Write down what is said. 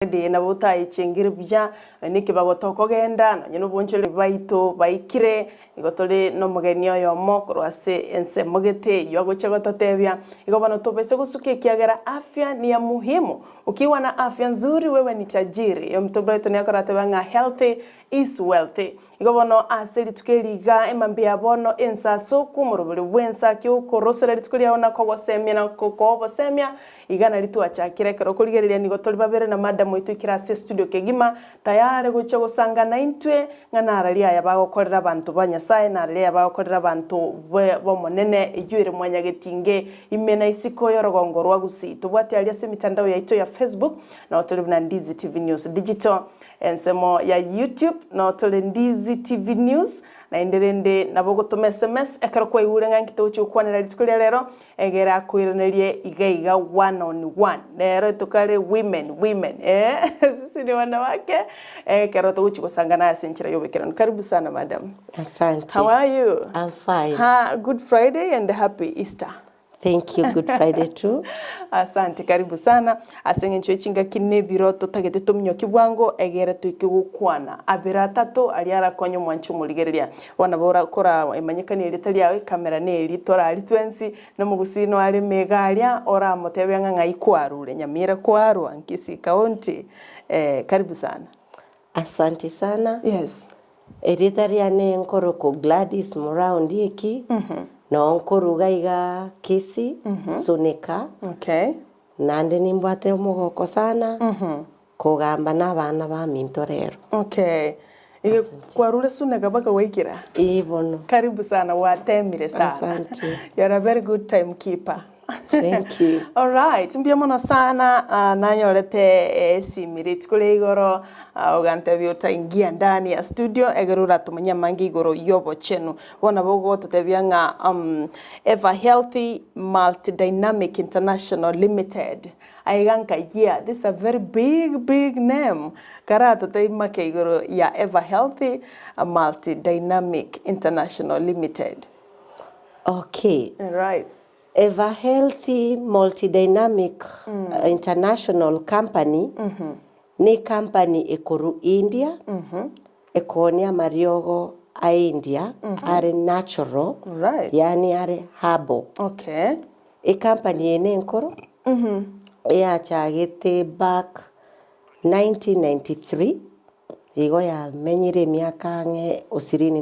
na butai chingiri bya niki bagotoko genda no nyino bonchole baito baikire igotole no mugeni oyo mokrwase ense mogete yogoche gototebya igobano tobese gusuke kiagera afya ni ya muhimu. Ukiwa na afya nzuri wewe ni tajiri. Yo mtobreto ni akora tebanga healthy is wealthy. Igobano aseli tukeliga emambia bono ensa soku murubuli bwensa kyo korosera litukulia ona ko semia na ko semia igana litu achakire kero kuligerelia ni gotoli babere na madam witu ikirase studio kegima tayari guche gusanga na intwe ngana ria yabagokorera abantu banyasaye na ria yabagokorera abantu bo monene ijwire mwanya getinge imena isiko yorogongo rwa Gusii tubwate ali ase mitandao ya ito ya Facebook na otoli na Ndizi TV News Digital ensemo ya YouTube na otoli Ndizi TV News na inderende nabogo tome SMS ekaro kwa iure ngangito ukwanira litikulia lero egera kuirenerie igaiga one on one lero tukale women sisi ni wanawake kero tuuchi kusangana asenchira yobekera. Karibu sana madam. Asante. How are you? I'm fine. Good Friday and happy Easter. Thank you. Good Friday too. Asante, karibu sana. Asengencho chinga kinebiro totagete tumnyoki bwango egera tukigukwana abira tatu aliara konyo mwanchu muligereria wana bora kora emanyekani eritali yawe kamera ne eritora ali 20 no mugusino ali megalia ora motebe nganga ikwarure Nyamira kwaru Kisii County. Karibu sana. Asante sana. Yes. Eritali ane nkoroko Gladys Muraundi eki. No nkoruga iga Kisii Sunika. Okay. Nande nimbwate omugoko sana. Kugamba n'abana ba mintorero. Okay. Kwarure Sunika baka waikira. Ibono. Karibu sana watemire sana. Asante. You're a very good timekeeper. Thank you. All right. Mbia mona sana nanyorete simiri tukule igoro ugante biota ingia ndani ya studio egerura tumenya mangi igoro yobo chenu bona bogo tutebyanga Ever Healthy Multidynamic International Limited. Aiganka this is a very big name. Karata taimake igoro ya Ever Healthy Multidynamic International Limited. Okay. All right. Ever Healthy Multidynamic International Company ni company ekoru India ekonia mariogo a India are natural yani are herbal. Okay. E company ene enkoro ya chagete back 1993 igo ya menyire miaka nge 23